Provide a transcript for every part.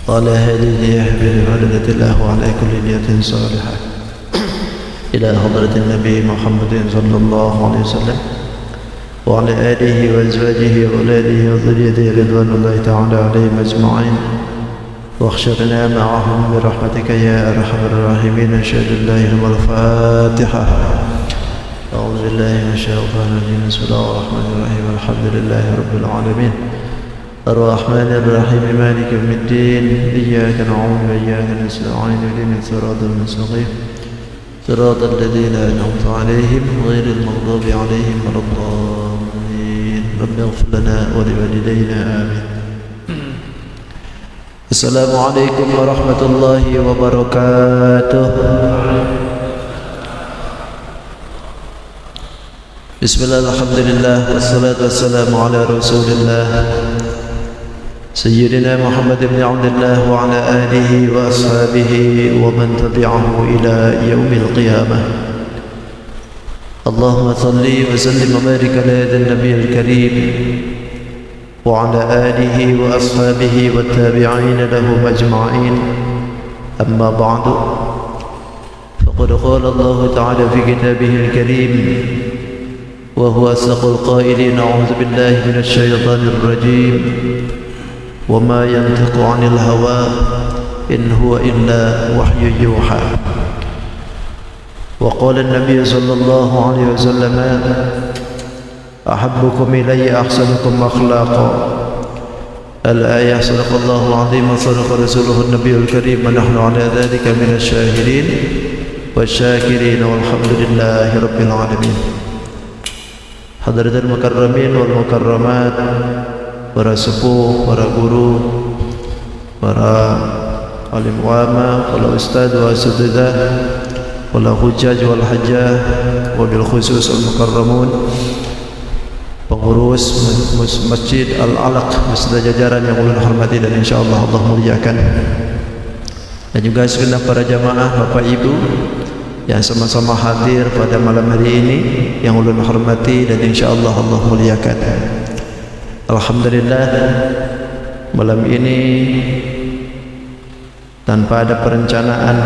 قال هذه يحمل فردة الله على كل نية صالحة إلى حضرة النبي محمد صلى الله عليه وسلم وعلى آله وأزواجه وأولاده وذريته رضوان الله تعالى عليهم أجمعين واحشرنا معهم برحمتك يا أرحم الراحمين. أشهد أن لا إله إلا الله. الفاتحة. أعوذ بالله من الشيطان الرجيم. بسم الله الرحمن الرحيم. الحمد لله رب العالمين الرحمن الرحيم مالك يوم الدين. إياك نعبد وإياك نستعين اهدنا الصراط المستقيم صراط الذين أنعمت عليهم غير المغضوب عليهم ولا الضالين. رب اغفر لنا ولوالدينا آمين. السلام عليكم ورحمة الله وبركاته. بسم الله الحمد لله والصلاة والسلام على رسول الله سيدنا محمد بن عبد الله وعلى آله وأصحابه ومن تبعه إلى يوم القيامة. اللهم صل وسلم وبارك على هذا النبي الكريم وعلى آله وأصحابه والتابعين لهم أجمعين. أما بعد، فقد قال الله تعالى في كتابه الكريم وهو أصدق القائلين: أعوذ بالله من الشيطان الرجيم وما ينطق عن الهوى إن هو إلا وحي يوحى. وقال النبي صلى الله عليه وسلم: أحبكم إلي أحسنكم أخلاقا. الآية. صدق الله العظيم وصدق رسوله النبي الكريم ونحن على ذلك من الشاهدين والشاكرين والحمد لله رب العالمين. Hadratul mukarramin wal mukarramat, para sepuh, para guru, para alim ulama, para ustaz wa asatidzah, para hujjaj wal hajjah, wabil khusus al mukarramun, pengurus Masjid Al-Alaq beserta jajaran yang ulun hormati dan insyaallah Allah muliakan, dan juga segenap para jamaah Bapak Ibu yang sama-sama hadir pada malam hari ini yang ulun hormati dan insyaallah Allah muliakan. Alhamdulillah, malam ini tanpa ada perencanaan,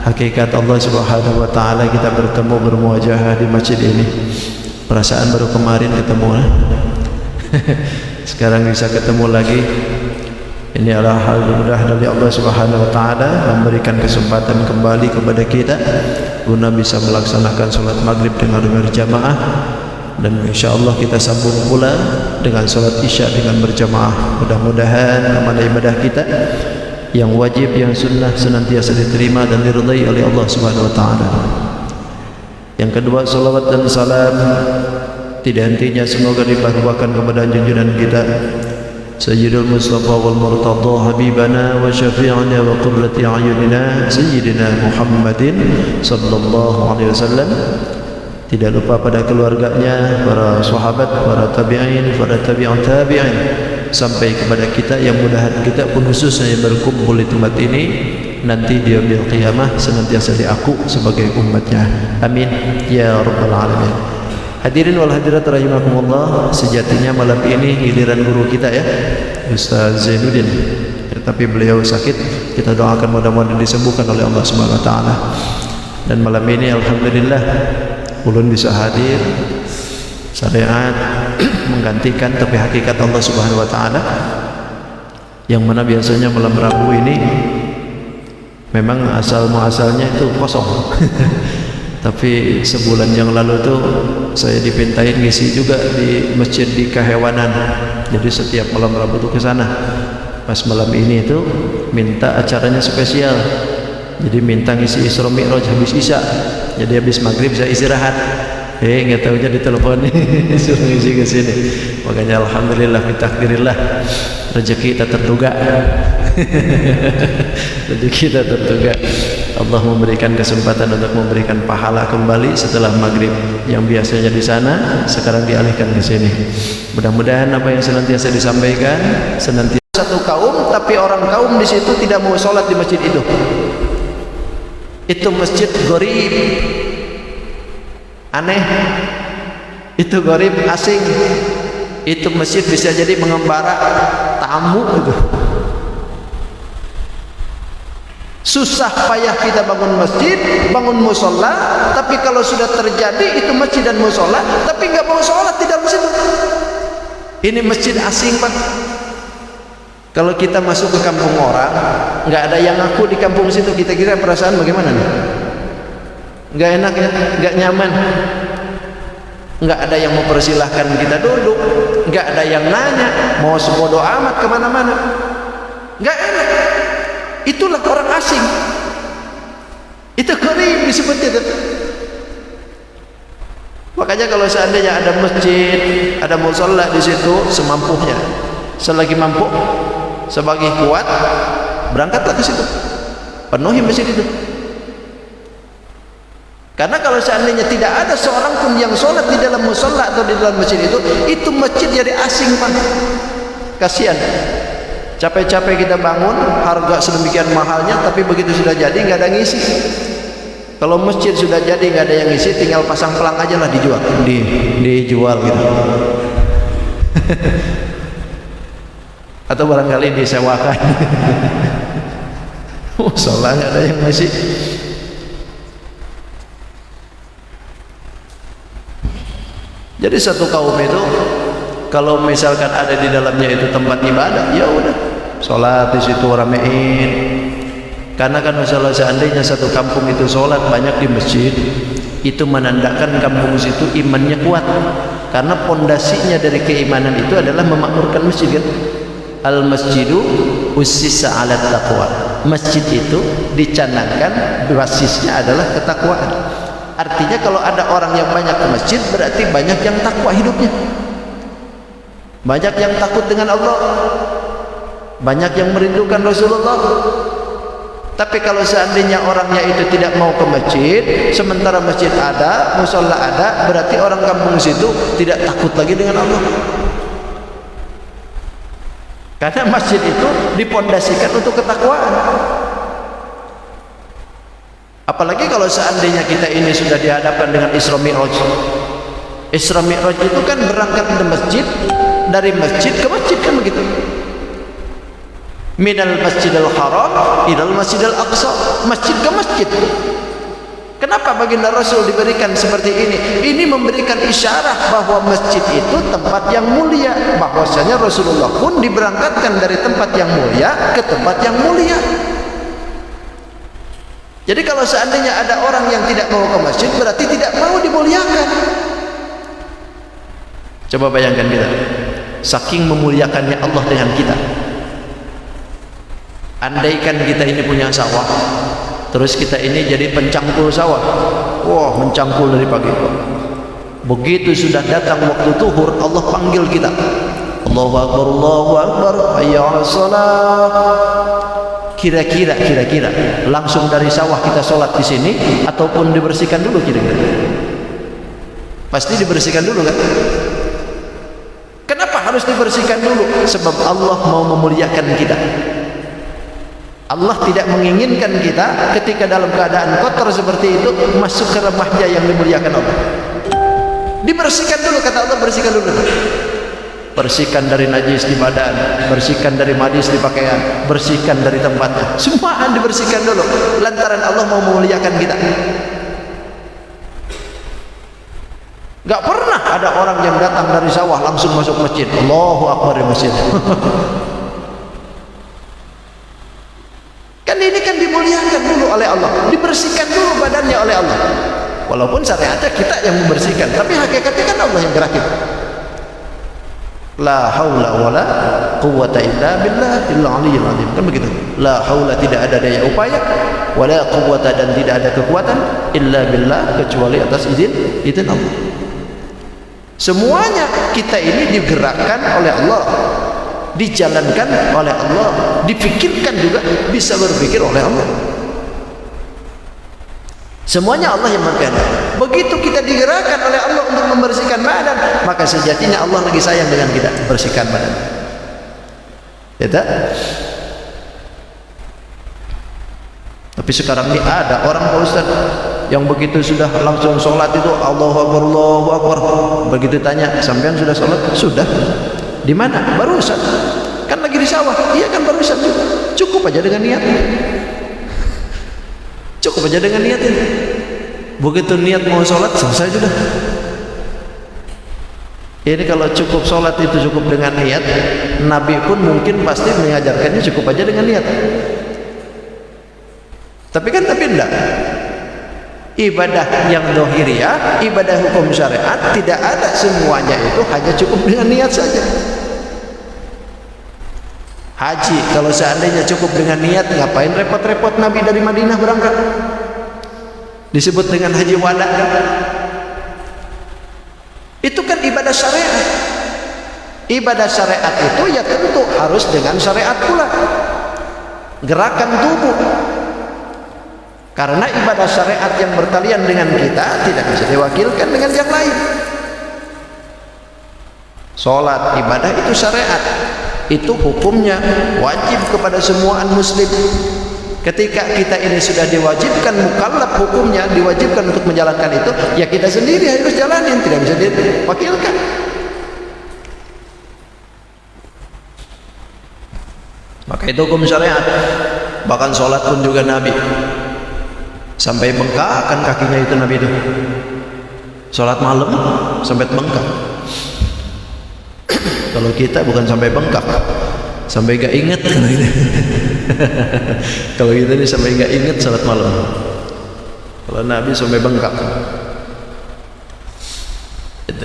hakikat Allah Subhanahu wa taala kita bertemu bermuajahah di masjid ini. Perasaan baru kemarin ketemu, sekarang bisa ketemu lagi. Ini adalah hal mudah dari Allah Subhanahu wa taala memberikan kesempatan kembali kepada kita guna bisa melaksanakan salat maghrib dengan berjamaah, dan insyaallah kita sambung pula dengan salat isya dengan berjamaah. Mudah-mudahan amal ibadah kita yang wajib yang sunnah senantiasa diterima dan diridai oleh Allah Subhanahu wa taala. Yang kedua, salawat dan salam tidak hentinya semoga dipahwakan kepada junjungan kita Sayyidul Mustafa wal Murtada Habibana wa Syafi'ana wa Qurrati A'yunina Sayyidina Muhammadin sallallahu alaihi wasallam. Tidak lupa pada keluarganya, para sahabat, para tabi'in, para tabi'ut tabi'in, sampai kepada kita yang mudahan kita pun khususnya yang berkumpul di tempat ini nanti di yaumil qiyamah senantiasa diaku sebagai umatnya. Amin ya rabbal alamin. Hadirin wal hadirat rahimakumullah, sejatinya malam ini giliran guru kita ya, Ustaz Zainuddin, tapi beliau sakit. Kita doakan mudah-mudahan disembuhkan oleh Allah Subhanahu wa taala. Dan malam ini alhamdulillah ulun bisa hadir. Syariat menggantikan, tapi hakikat Allah Subhanahu wa taala yang mana biasanya malam Rabu ini memang asal muasalnya itu kosong. Tapi sebulan yang lalu tuh saya dipintain ngisi juga di masjid di Kahewanan. Jadi setiap malam Rabu tuh ke sana. Pas malam ini itu minta acaranya spesial. Jadi minta ngisi Isra Mi'raj habis Isya. Jadi habis maghrib saya istirahat. Nggak tahunya ditelepon suruh ngisi ke sini. Makanya alhamdulillah bitakdirillah rezeki kita terduga. Rezeki kita terduga. Allah memberikan kesempatan untuk memberikan pahala kembali setelah maghrib yang biasanya di sana sekarang dialihkan ke sini. Mudah-mudahan apa yang senantiasa disampaikan senantiasa satu kaum, tapi orang kaum di situ tidak mau sholat di masjid itu. Itu masjid gharib, aneh. Itu gharib, asing. Itu masjid bisa jadi mengembara tamu itu. Susah payah kita bangun masjid, bangun musola, tapi kalau sudah terjadi itu masjid dan musola, tapi nggak mau sholat di dalam situ. Ini masjid asing, Pak. Kalau kita masuk ke kampung orang, nggak ada yang ngaku di kampung situ, kita kira perasaan bagaimana nih? Nggak enak ya, nggak nyaman. Nggak ada yang mempersilahkan kita duduk, nggak ada yang nanya, mau sebodoh amat kemana-mana, nggak enak. Itulah orang asing. Itu gharib disebutnya itu. Makanya kalau seandainya ada masjid, ada mushola di situ, semampunya, selagi mampu, sebagai kuat, berangkatlah ke situ, penuhi masjid itu. Karena kalau seandainya tidak ada seorang pun yang sholat di dalam mushola atau di dalam masjid itu masjid jadi asing, Pak. Kasihan. Capek-capek kita bangun, harga sedemikian mahalnya, tapi begitu sudah jadi nggak ada ngisi. Kalau masjid sudah jadi nggak ada yang ngisi, tinggal pasang pelang aja lah, dijual, dijual gitu. Atau barangkali disewakan. Musola nggak ada yang ngisi. Jadi satu kaum itu, kalau misalkan ada di dalamnya itu tempat ibadah, ya udah sholat di situ, ramein. Karena kan masalah seandainya satu kampung itu sholat banyak di masjid, itu menandakan kampung situ imannya kuat. Karena pondasinya dari keimanan itu adalah memakmurkan masjid, kan? Al masjidu ussisa 'ala taqwa. Masjid itu dicanangkan basisnya adalah ketakwaan. Artinya kalau ada orang yang banyak ke masjid, berarti banyak yang takwa hidupnya, banyak yang takut dengan Allah, banyak yang merindukan Rasulullah. Tapi kalau seandainya orangnya itu tidak mau ke masjid, sementara masjid ada, musola ada, berarti orang kampung situ tidak takut lagi dengan Allah. Karena masjid itu dipondasikan untuk ketakwaan. Apalagi kalau seandainya kita ini sudah dihadapkan dengan Isra Mi'raj. Isra Mi'raj itu kan berangkat dari masjid, dari masjid ke masjid, kan begitu. Minal Masjidil Haram ilal Masjidil Aqsa, masjid ke masjid. Kenapa baginda Rasul diberikan seperti ini? Ini memberikan isyarat bahwa masjid itu tempat yang mulia, bahwasanya Rasulullah pun diberangkatkan dari tempat yang mulia ke tempat yang mulia. Jadi kalau seandainya ada orang yang tidak mau ke masjid, berarti tidak mau dimuliakan. Coba bayangkan kita, saking memuliakannya Allah dengan kita. Andaikan kita ini punya sawah, terus kita ini jadi pencangkul sawah. Wah, mencangkul dari pagi. Begitu sudah datang waktu zuhur, Allah panggil kita. Allahu Akbar, Allahu Akbar, hayya 'alas shalah. Kira-kira langsung dari sawah kita sholat di sini ataupun dibersihkan dulu? Kira-kira pasti dibersihkan dulu, kan? Kenapa harus dibersihkan dulu? Sebab Allah mau memuliakan kita. Allah tidak menginginkan kita ketika dalam keadaan kotor seperti itu masuk ke rumahnya yang dimuliakan Allah. Dibersihkan dulu, kata Allah, bersihkan dulu. Bersihkan dari najis di badan, bersihkan dari najis di pakaian, bersihkan dari tempatnya, semua dibersihkan dulu. Lantaran Allah mau memuliakan kita. Gak pernah ada orang yang datang dari sawah langsung masuk masjid. Allahu Akbar di masjid. Kan ini kan dimuliakan dulu oleh Allah, dibersihkan dulu badannya oleh Allah. Walaupun syariatnya kita yang membersihkan, tapi hakikatnya kan Allah yang gerakkan. La haula wala quwwata illa billah al-aliyyil azim, kan begitu. La haula, tidak ada daya upaya, wala quwwata, dan tidak ada kekuatan, illa billah, kecuali atas izin Allah. Semuanya kita ini digerakkan oleh Allah, dijalankan oleh Allah, dipikirkan juga, bisa berpikir oleh Allah. Semuanya Allah yang berkehendak. Begitu kita digerakkan oleh Allah untuk membersihkan badan, maka sejatinya Allah lagi sayang dengan kita, bersihkan badan. Ya tak? Tapi sekarang ini ada orang, Pak Ustaz, yang begitu sudah langsung sholat itu Allahu Akbar, Allahu Akbar. Begitu tanya, sampean sudah sholat? Sudah. Di mana? Barusan. Kan lagi di sawah. Iya kan, barusan juga. Cukup aja dengan niat. Cukup aja dengan niat ini. Begitu niat mau sholat, selesai sudah. Ini kalau cukup sholat itu cukup dengan niat, Nabi pun mungkin pasti mengajarkannya cukup aja dengan niat. Tapi kan Nabi enggak. Ibadah yang dohiriyah, ibadah hukum syariat, tidak ada semuanya itu hanya cukup dengan niat saja. Haji, kalau seandainya cukup dengan niat, ngapain repot-repot Nabi dari Madinah berangkat? Disebut dengan haji wada kan? Itu kan ibadah syariat. Ibadah syariat itu ya tentu harus dengan syariat pula. Gerakan tubuh. Karena ibadah syariat yang bertalian dengan kita tidak bisa diwakilkan dengan yang lain. Sholat, ibadah itu syariat. Itu hukumnya wajib kepada semua muslim. Ketika kita ini sudah diwajibkan mukallaf, hukumnya diwajibkan untuk menjalankan itu, ya kita sendiri harus jalanin, tidak bisa diwakilkan. Maka itu hukum syariat. Bahkan sholat pun juga Nabi sampai bengkak kan kakinya itu Nabi itu. Sholat malam sampai bengkak. Kalau kita bukan sampai bengkak, sampai gak inget. Kalau kita ini sampai gak inget salat malam. Kalau Nabi sampai bengkak.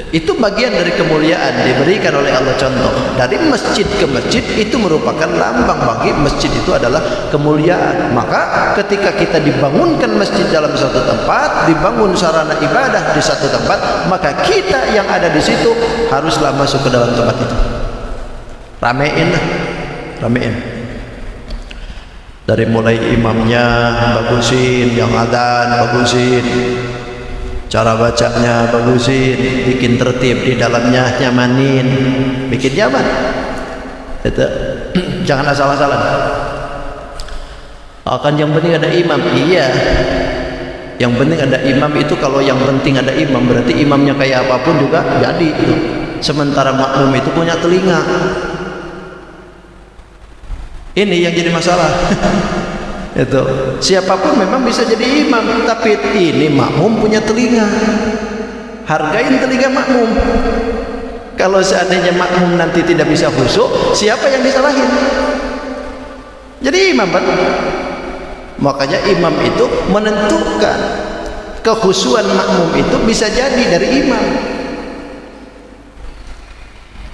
Itu bagian dari kemuliaan diberikan oleh Allah. Contoh dari masjid ke masjid itu merupakan lambang bagi masjid itu adalah kemuliaan. Maka ketika kita dibangunkan masjid dalam satu tempat, dibangun sarana ibadah di satu tempat, maka kita yang ada di situ haruslah masuk ke dalam tempat itu. Ramein lah, ramein. Dari mulai imamnya bagusin, yang adzan bagusin, cara bacanya bagusin, bikin tertib di dalamnya, nyamanin, bikin nyaman. Itu jangan asal-asalan. Akan yang penting ada imam, iya. Yang penting ada imam itu, kalau yang penting ada imam berarti imamnya kayak apapun juga jadi itu. Sementara makmum itu punya telinga. Ini yang jadi masalah. Itu siapapun memang bisa jadi imam, tapi ini makmum punya telinga. Hargain telinga makmum. Kalau seandainya makmum nanti tidak bisa khusyuk, siapa yang disalahin? Jadi imam kan? Makanya imam itu menentukan kekhusyuan makmum itu bisa jadi dari imam.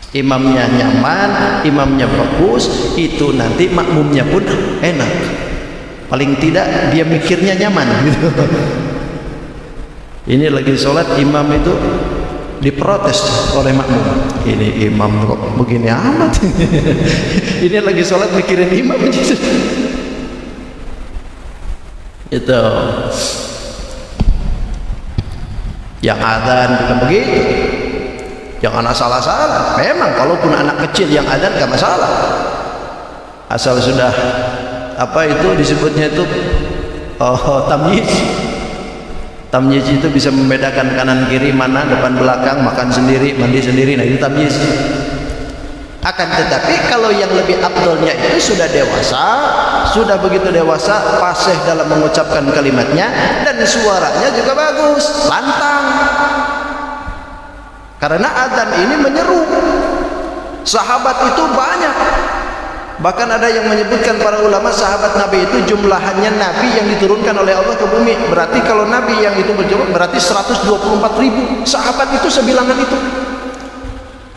Imamnya nyaman, imamnya bagus, itu nanti makmumnya pun enak. Paling tidak dia mikirnya nyaman gitu. Ini lagi sholat imam itu diprotes oleh makmum. Ini imam kok begini amat. Ini lagi sholat mikirin imam gitu. Itu yang adzan juga begitu. Jangan asal-asalan. Memang kalaupun anak kecil yang adzan gak masalah, asal sudah apa itu disebutnya itu tamyiz. Tamyiz itu bisa membedakan kanan kiri, mana depan belakang, makan sendiri, mandi sendiri. Nah itu tamyiz. Akan tetapi kalau yang lebih afdolnya itu sudah dewasa, sudah begitu dewasa, fasih dalam mengucapkan kalimatnya, dan suaranya juga bagus, lantang. Karena adzan ini menyeru. Sahabat itu banyak. Bahkan ada yang menyebutkan para ulama sahabat Nabi itu jumlahannya Nabi yang diturunkan oleh Allah ke bumi. Berarti kalau Nabi yang itu berjumlah berarti 124.000 sahabat itu sebilangan itu.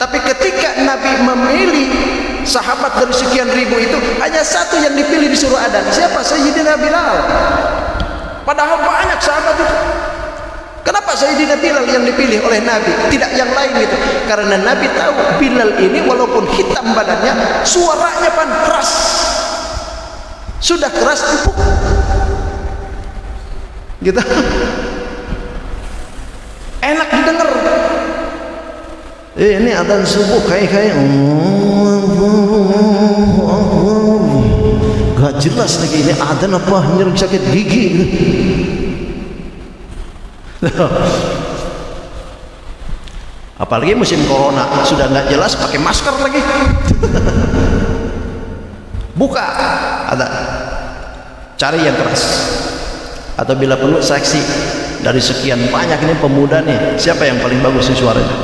Tapi ketika Nabi memilih sahabat dari sekian ribu itu, hanya satu yang dipilih disuruh adzan. Siapa? Sayyidina Bilal. Padahal banyak sahabat itu. Kenapa Sayyidina Bilal yang dipilih oleh Nabi, tidak yang lain gitu? Karena Nabi tahu Bilal ini walaupun hitam badannya, suaranya pan keras. Sudah keras empuk. Gitu. Enak didengar. Ini adzan subuh kayak gak jelas lagi ini adzan apa nyeri sakit gigi. Apalagi musim corona sudah nggak jelas, pakai masker lagi. Buka ada, cari yang keras. Atau bila perlu saksi dari sekian banyak ini pemuda nih, siapa yang paling bagus suaranya?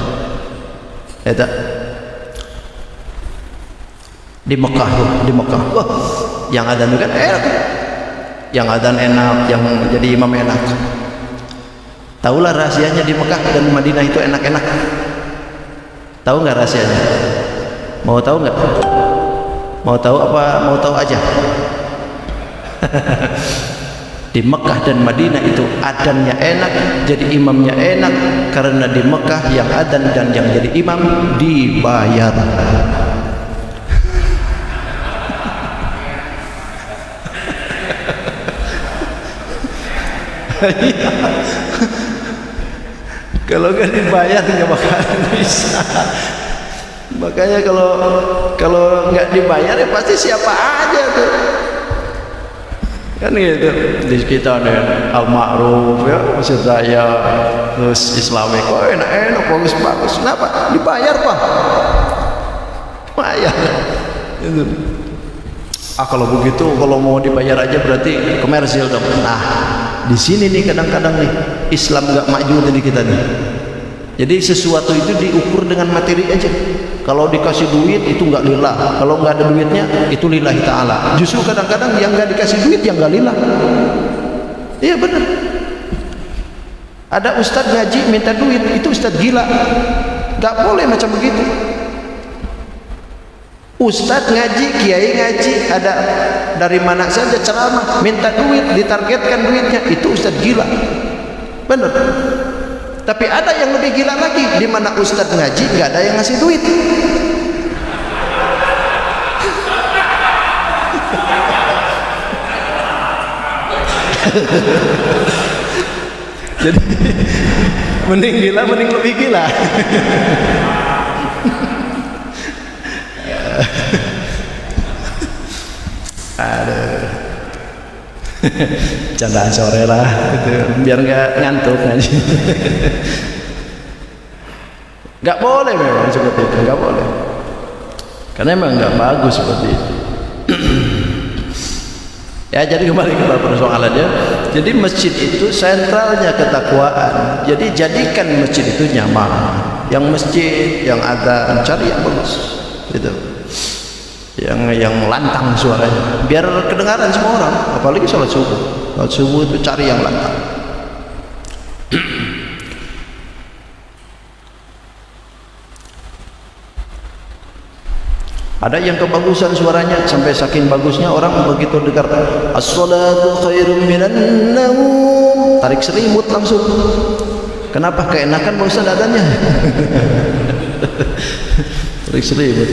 Ya tak? Di Mekah tuh, di Mekah. Wah, yang adzan kan enak. Yang adzan enak, yang jadi imam enak. Tahulah rahasianya di Mekah dan Madinah itu enak-enak. Tahu nggak rahasianya? Mau tahu nggak? Mau tahu apa? Mau tahu aja. Di Mekah dan Madinah itu adzannya enak, jadi imamnya enak, karena di Mekah yang adzan dan yang jadi imam dibayar. Kalau nggak dibayar nggak bakalan bisa. Makanya kalau nggak dibayar ya pasti siapa aja tuh. Kan gitu. Di kita nih Al-Ma'ruf ya, Masjid Raya, terus Islami kok enak-enak, bagus-bagus. Kenapa? Dibayar Pak. Bayar. Gitu. Kalau begitu, kalau mau dibayar aja berarti komersil dong. Nah, di sini nih kadang-kadang nih Islam nggak maju dari kita nih. Jadi sesuatu itu diukur dengan materi aja. Kalau dikasih duit itu nggak lillah, kalau nggak ada duitnya itu lillahi ta'ala. Justru kadang-kadang yang nggak dikasih duit yang nggak lillah. Iya benar. Ada ustadz ngaji minta duit, itu ustadz gila. Nggak boleh macam begitu. Ustadz ngaji, kiai ngaji, ada dari mana saja ceramah minta duit, ditargetkan duitnya, itu ustadz gila. Benar. Tapi ada yang lebih gila lagi, di mana ustadz ngaji nggak ada yang ngasih duit. Jadi mending gila, mending lebih gila. Aduh. Candaan sore lah gitu, biar nggak ngantuk ngaji. Nggak boleh memang seperti itu, nggak boleh, karena memang nggak bagus seperti itu. Ya, jadi kembali kepada persoalannya. Jadi masjid itu sentralnya ketakwaan. Jadi jadikan masjid itu nyaman. Yang masjid, yang adzan, cari yang bagus, gitu. Yang lantang suaranya, biar kedengaran semua orang. Apalagi sholat subuh. Sholat subuh itu cari yang lantang. Ada yang kebagusan suaranya sampai saking bagusnya orang begitu dengar as-salatu khairum minan naum, tarik selimut langsung. Kenapa? Keenakan Pak Ustaz adanya. Tarik selimut.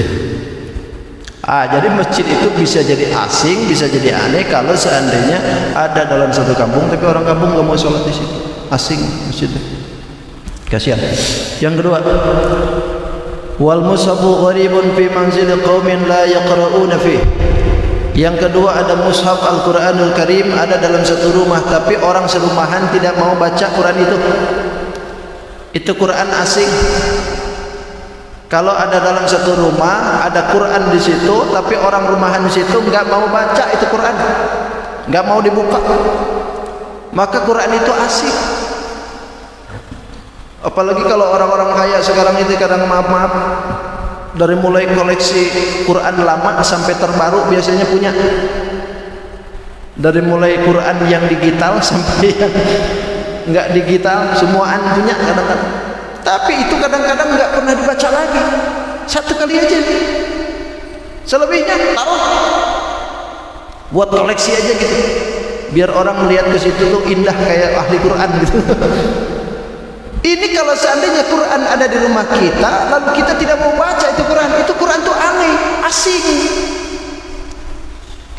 Jadi masjid itu bisa jadi asing, bisa jadi aneh kalau seandainya ada dalam satu kampung tapi orang kampung nggak mau sholat di situ. Asing masjidnya. Kasihan. Yang kedua, wal mushafu gharibun fi manzil qaumin la yaqra'una fi. Yang kedua, ada mushaf Al-Qur'anul Karim ada dalam satu rumah tapi orang serumahan tidak mau baca Quran itu. Itu Quran asing. Kalau ada dalam satu rumah ada Quran di situ tapi orang rumahan di situ nggak mau baca itu Quran, nggak mau dibuka, maka Quran itu asing. Apalagi kalau orang-orang kaya sekarang itu kadang maaf dari mulai koleksi Quran lama sampai terbaru biasanya punya, dari mulai Quran yang digital sampai yang nggak digital semuaan punya kadang-kadang. Tapi itu kadang-kadang nggak pernah dibaca lagi, satu kali aja. Selebihnya taruh buat koleksi aja gitu, biar orang melihat ke situ tuh indah kayak ahli Quran gitu. Ini kalau seandainya Quran ada di rumah kita lalu kita tidak mau baca itu Quran tuh aneh, asing.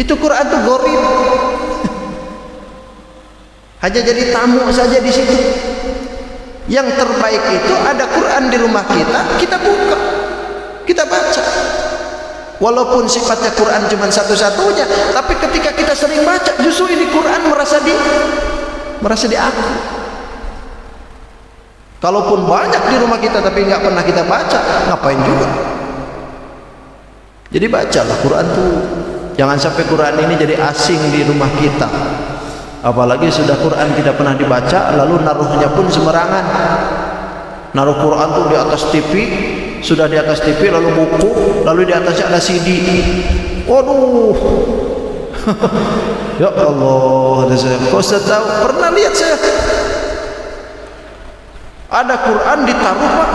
Itu Quran tuh gharib. Hanya jadi tamu saja di situ. Yang terbaik itu ada Quran di rumah kita, kita buka, kita baca. Walaupun sifatnya Quran cuma satu-satunya, tapi ketika kita sering baca, justru ini Quran merasa diaku. Kalaupun banyak di rumah kita tapi nggak pernah kita baca, ngapain juga? Jadi bacalah Quran tuh. Jangan sampai Quran ini jadi asing di rumah kita. Apalagi sudah Quran tidak pernah dibaca, lalu naruhnya pun sembarangan. Naruh Quran tuh di atas TV, sudah di atas TV lalu buku, lalu di atasnya ada CD. Waduh. Ya Allah, kau sudah tahu, pernah lihat saya ada Quran ditaruh Pak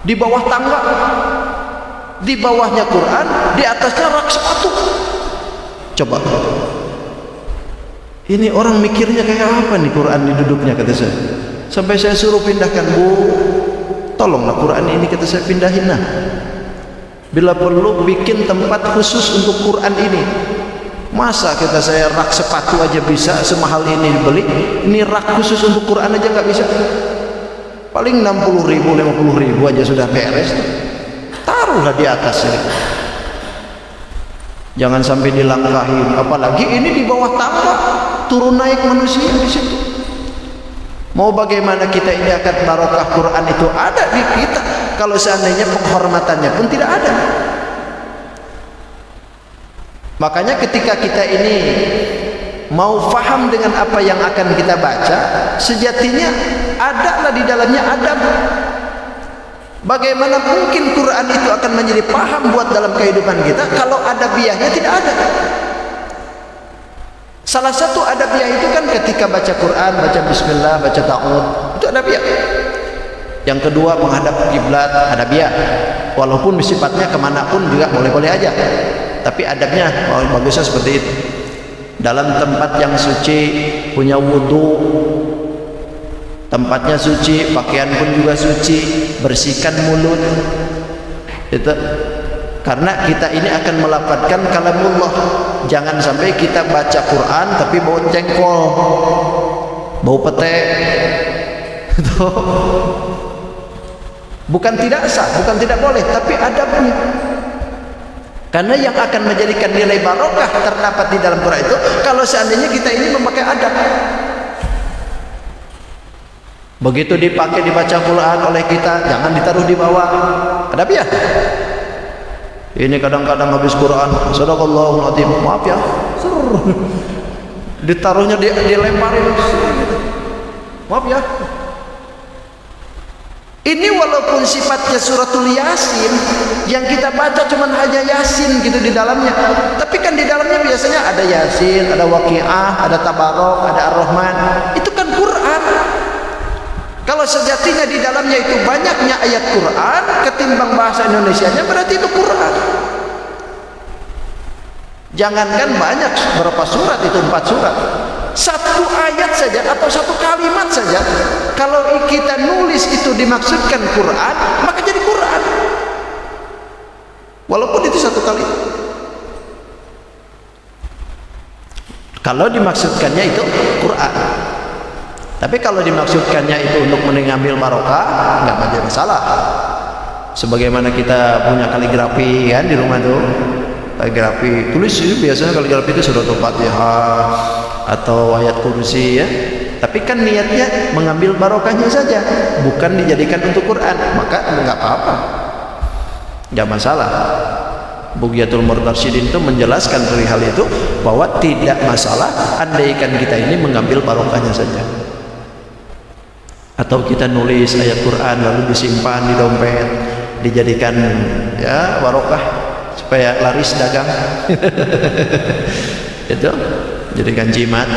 di bawah tangga, di bawahnya Quran, di atasnya rak sepatu. Coba, ini orang mikirnya kayak apa nih Quran diduduknya, kata saya. Sampai saya suruh pindahkan, Bu, tolonglah Quran ini, kata saya, pindahin nah. Bila perlu bikin tempat khusus untuk Quran ini. Masa kata saya rak sepatu aja bisa semahal ini dibeli, ini rak khusus untuk Quran aja nggak bisa. Paling 60.000, 50.000 aja sudah beres. Taruhlah di atas ini. Jangan sampai dilangkahin. Apalagi ini di bawah tangga, turun naik manusia di situ. Mau bagaimana kita ini akan barokah Quran itu ada di kita kalau seandainya penghormatannya pun tidak ada. Makanya ketika kita ini mau faham dengan apa yang akan kita baca, sejatinya adalah di dalamnya adab. Bagaimana mungkin Quran itu akan menjadi paham buat dalam kehidupan kita kalau adabiahnya tidak ada? Salah satu adabiah itu kan ketika baca Quran, baca bismillah, baca ta'awud, itu adabiah. Yang kedua menghadap kiblat, adabiah. Walaupun sifatnya kemanapun juga boleh-boleh aja, tapi adabnya bagusnya seperti itu. Dalam tempat yang suci, punya wudu, tempatnya suci, pakaian pun juga suci, bersihkan mulut. Itu karena kita ini akan melafadzkan kalamullah. Jangan sampai kita baca Quran tapi bau jengkol, bau pete. Itu bukan tidak sah, bukan tidak boleh, tapi adabnya. Karena yang akan menjadikan nilai barokah terdapat di dalam Quran itu kalau seandainya kita ini memakai adab. Begitu dipakai dibaca Quran oleh kita, jangan ditaruh di bawah. Adab ya. Ini kadang-kadang habis Quran, sadaqallahul azim, maaf ya, ditaruhnya dilemparin, maaf ya. Ini walaupun sifatnya suratul Yasin, yang kita baca cuman hanya Yasin gitu di dalamnya, tapi kan di dalamnya biasanya ada Yasin, ada Waqiah, ada Tabarok, ada Ar-Rahman. Itu kan Quran. Kalau sejatinya di dalamnya itu banyaknya ayat Quran ketimbang bahasa Indonesianya, berarti itu Quran. Jangankan banyak, berapa surat itu, 4 surat. Satu ayat saja atau satu kalimat saja, kalau kita nulis itu dimaksudkan Quran, maka jadi Quran. Walaupun itu satu kalimat. Kalau dimaksudkannya itu Quran. Tapi kalau dimaksudkannya itu untuk mengambil barokah, nggak ada masalah. Sebagaimana kita punya kaligrafi kan di rumah tuh, kaligrafi tulis itu biasanya kaligrafi itu suratul Fatihah atau ayat kursi ya. Tapi kan niatnya mengambil barokahnya saja, bukan dijadikan untuk Quran, maka nggak apa-apa, nggak masalah. Bughyatul Murtasyidin itu menjelaskan dari hal itu bahwa tidak masalah andaikan kita ini mengambil barokahnya saja. Atau kita nulis ayat Quran lalu disimpan di dompet, dijadikan ya barokah supaya laris dagang. Itu jadikan jimat.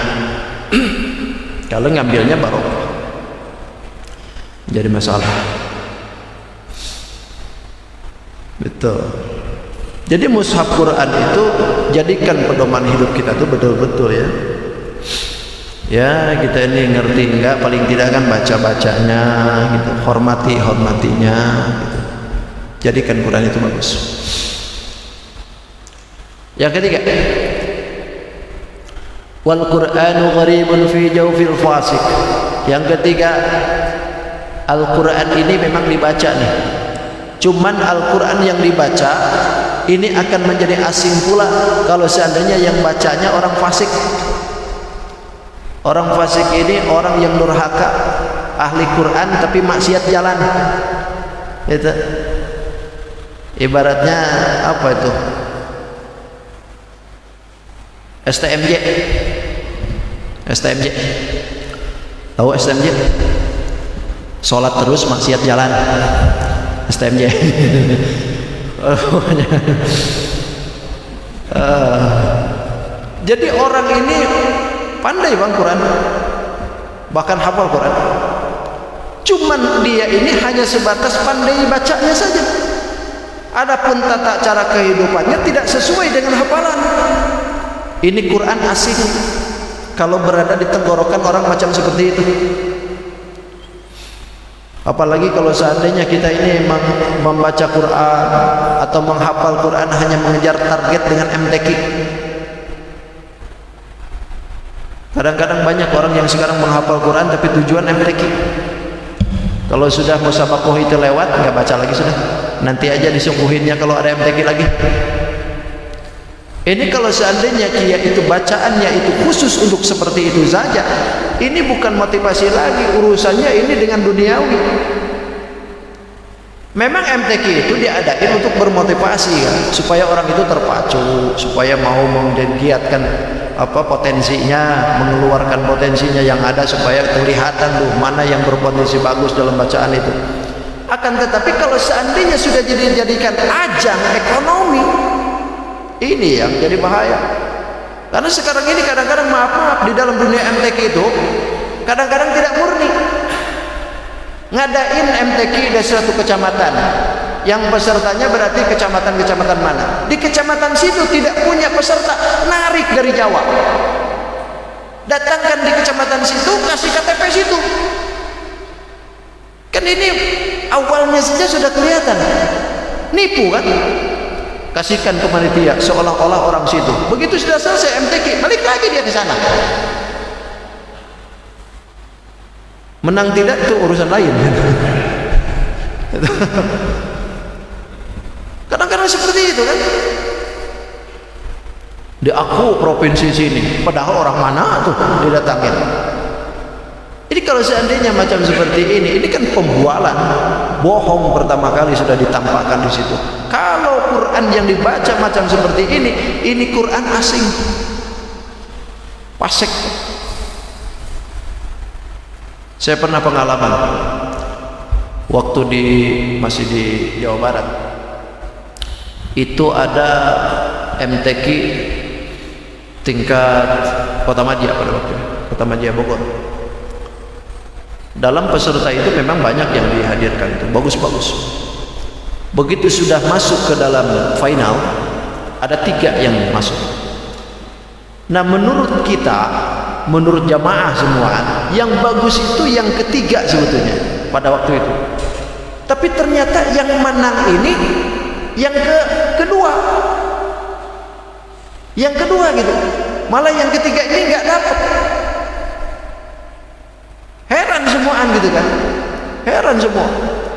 Kalau ngambilnya barokah jadi masalah. Betul. Jadi mushaf Quran itu jadikan pedoman hidup kita tuh betul-betul ya. Ya kita ini ngerti enggak, paling tidak kan baca-bacanya gitu, hormatinya gitu. Jadikan Quran itu bagus. Yang ketiga, wal Qur'anu gharibun fi jawfil fasik. Yang ketiga, Al-Quran ini memang dibaca nih, cuman Al-Quran yang dibaca ini akan menjadi asing pula kalau seandainya yang bacanya orang fasik. Orang fasik ini orang yang durhaka, ahli Quran tapi maksiat jalan. Itu ibaratnya apa itu? STMJ. STMJ. Tahu STMJ? Sholat terus maksiat jalan. STMJ. Jadi orang ini pandai bang Quran, bahkan hafal Quran. Cuman dia ini hanya sebatas pandai bacanya saja. Adapun tata cara kehidupannya tidak sesuai dengan hafalan. Ini Quran asing kalau berada di tenggorokan orang macam seperti itu. Apalagi kalau seandainya kita ini membaca Quran atau menghafal Quran hanya mengejar target dengan MTQ. Kadang-kadang banyak orang yang sekarang menghafal Quran tapi tujuan MTQ. Kalau sudah musabaqah itu lewat, nggak baca lagi sudah. Nanti aja disungguhinnya kalau ada MTQ lagi. Ini kalau seandainya kia itu bacaannya itu khusus untuk seperti itu saja, ini bukan motivasi lagi, urusannya ini dengan duniawi. Memang MTQ itu diadain untuk bermotivasi kan, supaya orang itu terpacu, supaya mau menggiatkan potensinya, mengeluarkan potensinya yang ada, supaya kelihatan tuh mana yang berpotensi bagus dalam bacaan itu. Akan tetapi kalau seandainya sudah dijadikan ajang ekonomi, ini yang jadi bahaya. Karena sekarang ini kadang-kadang maaf di dalam dunia MTQ itu kadang-kadang tidak murni. Ngadain MTQ di suatu kecamatan, yang pesertanya berarti kecamatan-kecamatan mana. Di kecamatan situ tidak punya peserta, narik dari Jawa, datangkan di kecamatan situ, kasih KTP situ. Kan ini awalnya saja sudah kelihatan nipu kan. Kasihkan ke panitia seolah-olah orang situ. Begitu sudah selesai MTQ, balik lagi dia ke sana. Menang tidak itu urusan lain. Kadang-kadang seperti itu kan. Di aku provinsi sini, padahal orang mana tuh didatangin. Ini kalau seandainya macam seperti ini kan pembualan, bohong pertama kali sudah ditampakkan di situ. Kalau Quran yang dibaca macam seperti ini Quran asing, pasek. Saya pernah pengalaman waktu masih di Jawa Barat, itu ada MTQ tingkat Kota Madia pada waktu itu, Kota Madia Bogor. Dalam peserta itu memang banyak yang dihadirkan, itu bagus-bagus. Begitu sudah masuk ke dalam final, ada 3 yang masuk. Nah menurut kita, menurut jamaah semua, yang bagus itu yang ketiga sebetulnya pada waktu itu. Tapi ternyata yang menang ini yang kedua, yang kedua gitu. Malah yang ketiga ini nggak dapat. Heran semuaan gitu kan, heran semua.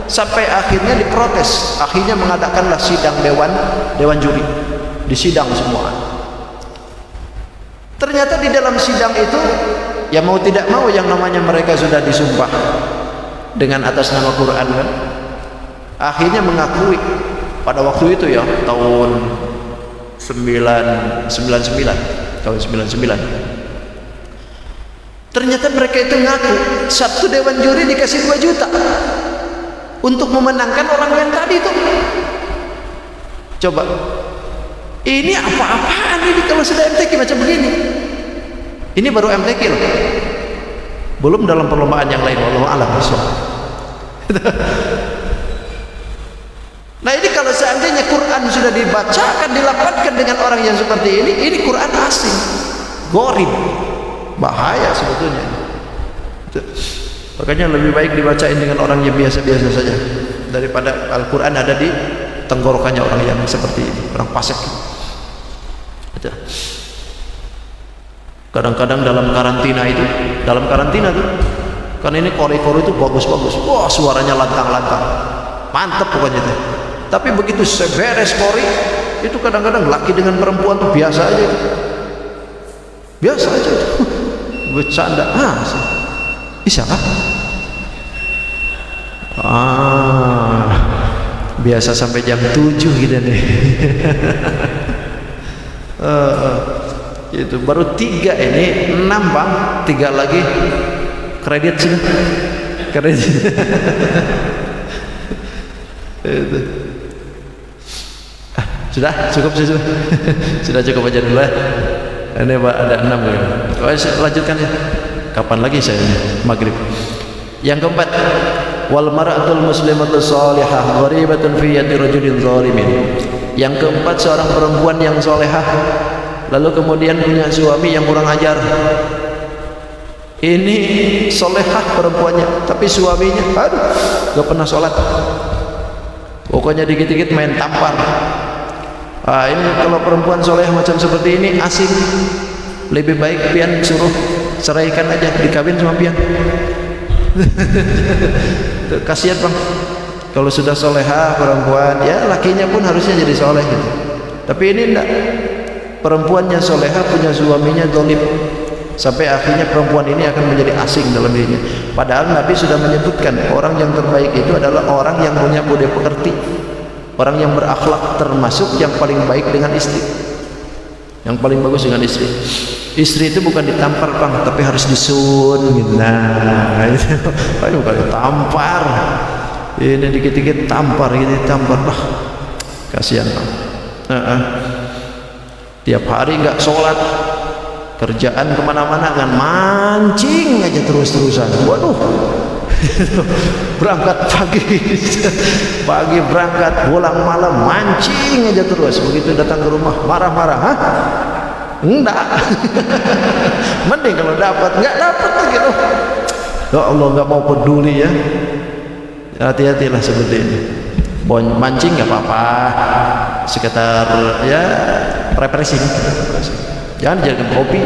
Sampai akhirnya diprotes, akhirnya mengadakanlah sidang dewan juri, disidang semua. Ternyata di dalam sidang itu, ya mau tidak mau yang namanya mereka sudah disumpah dengan atas nama Quran kan, akhirnya mengakui pada waktu itu ya tahun 99, tahun 99. Ternyata mereka itu ngaku satu dewan juri dikasih 2 juta untuk memenangkan orang yang tadi itu. Coba, ini apa-apaan ini kalau sudah MTQ macam begini? Ini baru MTQ loh, belum dalam perlombaan yang lain. Wallahu a'lam bishawab. Nah ini kalau seandainya Quran sudah dibacakan, dilafadzkan dengan orang yang seperti ini Quran asing, gorib, bahaya sebetulnya. Makanya lebih baik dibacain dengan orang yang biasa-biasa saja daripada Al-Quran ada di tenggorokannya orang yang seperti ini, orang fasik. Kadang-kadang dalam karantina tuh, karena ini kori-kori itu bagus-bagus, wah suaranya lantang-lantang, mantep pokoknya tuh. Tapi begitu seberes kori itu kadang-kadang laki dengan perempuan tuh biasa aja itu, biasa aja itu. Bercanda, siapa? Biasa sampai jam 7 gitu deh. Itu baru 3 ini 6 bang, 3 lagi kredit sudah, kredit. Itu. Sudah cukup sih sudah. Sudah cukup aja dulu ya. Ini Pak ada 6 ya. Oh, lanjutkan ya. Kapan lagi saya maghrib? Yang keempat, wal mar'atul muslimatu salihah gharibatun fi yadi rajulin zalimin. Yang keempat, seorang perempuan yang solehah lalu kemudian punya suami yang kurang ajar. Ini solehah perempuannya, tapi suaminya aduh gak pernah sholat, pokoknya dikit-dikit main tampar. Ini kalau perempuan soleh macam seperti ini asing, lebih baik pian suruh ceraikan aja, dikawin sama pian. Kasihan bang, kalau sudah soleha perempuan, ya lakinya pun harusnya jadi soleh gitu. Tapi ini enggak, perempuannya soleha punya suaminya dolim, sampai akhirnya perempuan ini akan menjadi asing dalam dirinya. Padahal Nabi sudah menyebutkan orang yang terbaik itu adalah orang yang punya budi pekerti, orang yang berakhlak, termasuk yang paling baik dengan istri, yang paling bagus dengan istri. Istri itu bukan ditampar bang, tapi harus disun gitu. Nah itu bukan ditampar, ini dikit-dikit tampar gitu, tampar lah, kasihan bang. Tiap hari nggak sholat, kerjaan kemana-mana kan mancing aja terus-terusan. Waduh, berangkat pagi berangkat, pulang malam mancing aja terus. Begitu datang ke rumah marah-marah, hah? Enggak. Mending kalau dapat, nggak dapat gitu. Ya Allah, nggak mau peduli ya. Hati-hatilah seperti ini. Mancing nggak apa-apa, sekitar ya represi. Jangan dijadikan hobi.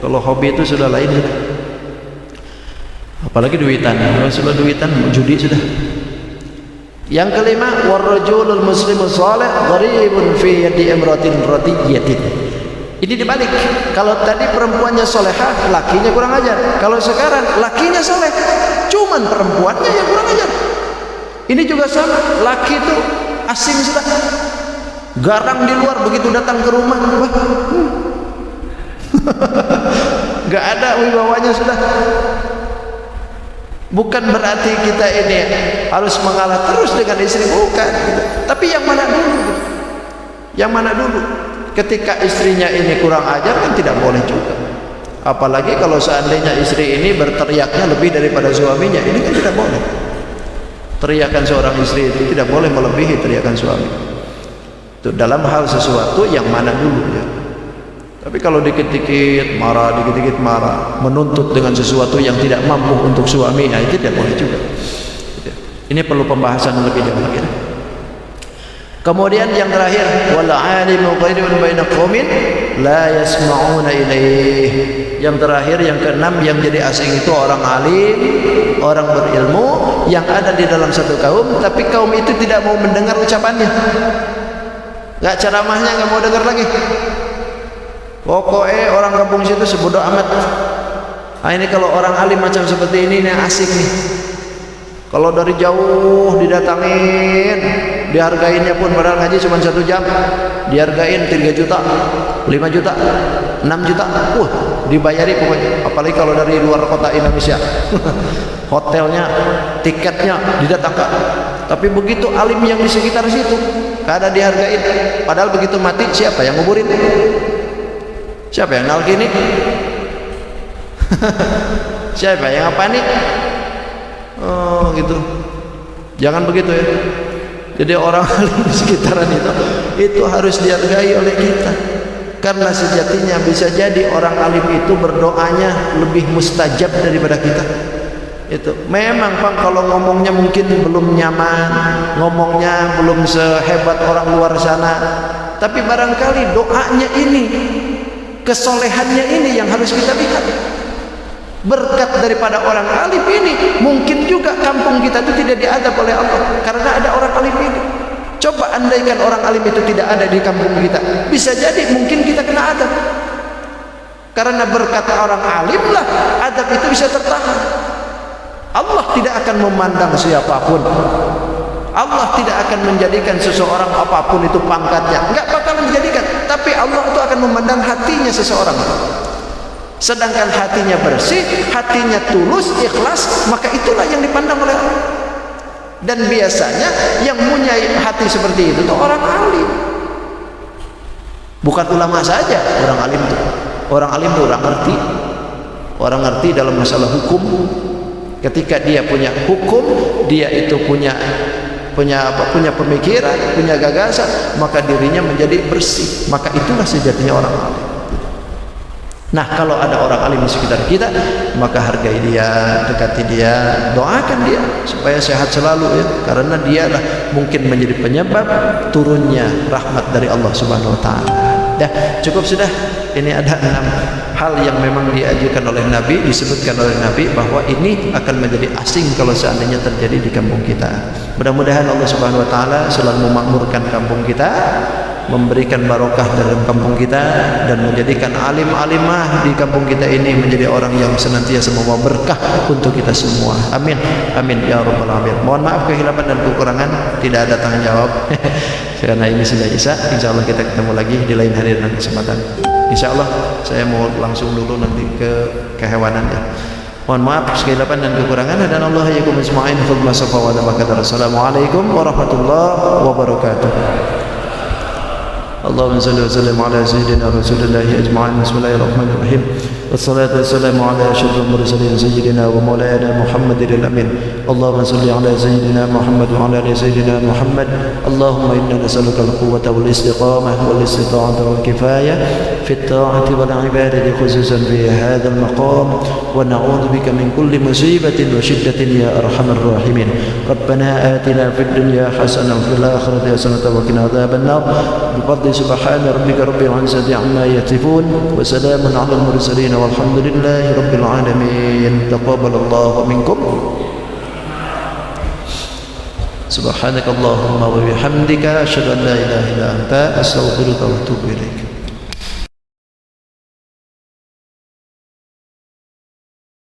Kalau hobi itu sudah lain sudah. Apalagi duitan. Kalau sudah duitan, judi sudah. Yang kelima, warrajulul muslimu shalih gharibun fi yadi imratin radiyatin. Ini dibalik. Kalau tadi perempuannya solehah, lakinya kurang ajar. Kalau sekarang lakinya soleh, cuman perempuannya yang kurang ajar. Ini juga sama, laki itu asing sudah, garang di luar, begitu datang ke rumah gak ada wibawanya sudah. Bukan berarti kita ini harus mengalah terus dengan istri, bukan. Tapi yang mana dulu? Yang mana dulu? Ketika istrinya ini kurang ajar kan tidak boleh juga. Apalagi kalau seandainya istri ini berteriaknya lebih daripada suaminya, ini kan tidak boleh. Teriakan seorang istri itu tidak boleh melebihi teriakan suami. Itu dalam hal sesuatu yang mana dulu ya. Tapi kalau dikit-dikit marah, menuntut dengan sesuatu yang tidak mampu untuk suami, itu tidak boleh juga. Ini perlu pembahasan lebih jauh lagi. Kemudian yang terakhir, wal alimu ghairun baina qaumin la yasma'una ilaih. Yang terakhir, yang keenam, yang jadi asing itu orang alim, orang berilmu yang ada di dalam satu kaum, tapi kaum itu tidak mau mendengar ucapannya. Enggak, ceramahnya enggak mau dengar lagi. Pokoknya orang kampung situ sebodoh amat. Nah, ini kalau orang alim macam seperti ini asik nih. Kalau dari jauh didatangin, dihargainnya pun padahal ngaji cuma 1 jam, dihargain 3 juta, 5 juta, 6 juta, dibayari pokoknya. Apalagi kalau dari luar kota Indonesia, hotelnya, tiketnya didatangkan. Tapi begitu alim yang di sekitar situ, kada dihargain. Padahal begitu mati, siapa yang nguburin? Siapa yang nalkini? Siapa yang apa nih? Oh gitu. Jangan begitu ya. Jadi orang alim di sekitaran itu harus dihargai oleh kita. Karena sejatinya bisa jadi orang alim itu berdoanya lebih mustajab daripada kita. Itu memang Bang, kalau ngomongnya mungkin belum nyaman, ngomongnya belum sehebat orang luar sana, tapi barangkali doanya ini, kesolehannya ini yang harus kita lihat. Berkat daripada orang alim ini, mungkin juga kampung kita itu tidak diadab oleh Allah karena ada orang alim ini. Coba andaikan orang alim itu tidak ada di kampung kita, bisa jadi mungkin kita kena adab. Karena berkat orang alim lah adab itu bisa tertahan. Allah tidak akan memandang siapapun. Allah tidak akan menjadikan seseorang apapun itu pangkatnya, enggak bakal menjadikan. Tapi Allah itu akan akan memandang hatinya seseorang. Sedangkan hatinya bersih, hatinya tulus, ikhlas, maka itulah yang dipandang oleh Allah. Dan biasanya yang punya hati seperti itu tuh orang alim. Bukan ulama saja, orang alim itu. Orang alim itu orang ngerti. Orang ngerti dalam masalah hukum. Ketika dia punya hukum, dia itu punya pemikiran, punya gagasan, maka dirinya menjadi bersih. Maka itulah sejatinya orang alim. Nah, kalau ada orang alim di sekitar kita, maka hargai dia, dekati dia, doakan dia supaya sehat selalu ya, karena dialah mungkin menjadi penyebab turunnya rahmat dari Allah Subhanahu wa taala. Dah, cukup sudah. Ini ada 6 hal yang memang diajukan oleh Nabi, disebutkan oleh Nabi bahwa ini akan menjadi asing kalau seandainya terjadi di kampung kita. Mudah-mudahan Allah Subhanahu wa taala selalu memakmurkan kampung kita, memberikan barokah dalam kampung kita, dan menjadikan alim-alimah di kampung kita ini menjadi orang yang senantiasa membawa berkah untuk kita semua. Amin. Amin ya rabbal alamin. Mohon maaf kehilapan dan kekurangan, tidak ada tanggung jawab. Karena ini sudah Isya, insyaallah kita ketemu lagi di lain hari dan kesempatan. Insyaallah saya mau langsung dulu nanti ke kehewanan ya. Mohon maaf kehilapan dan kekurangan, dan Allah yakum isma'in fil masafa wa barakatuh. Assalamualaikum warahmatullahi wabarakatuh. اللهم صل وسلم على سيدنا رسول الله اجمعين. بسم الله الرحمن الرحيم، والصلاة والسلام على أشرف المرسلين سيدنا ومولانا محمد الأمين. اللهم صل على سيدنا محمد وعلى آل سيدنا محمد. اللهم إنا نسألك القوة والاستقامة والاستطاعة والكفاية في الطاعة والعبادة خصوصا في هذا المقام، ونعوذ بك من كل مصيبة وشدة يا أرحم الراحمين. ربنا آتنا في الدنيا حسنة وفي الآخرة حسنة وقنا عذاب النار. بفضل سبحان ربك رب العزة عما يصفون، وسلام على المرسلين والحمد لله رب العالمين. تقبل الله منكم. سبحانك اللهم وبحمدك أشهد أن لا إله إلا أنت أستغفرك وأتوب إليك.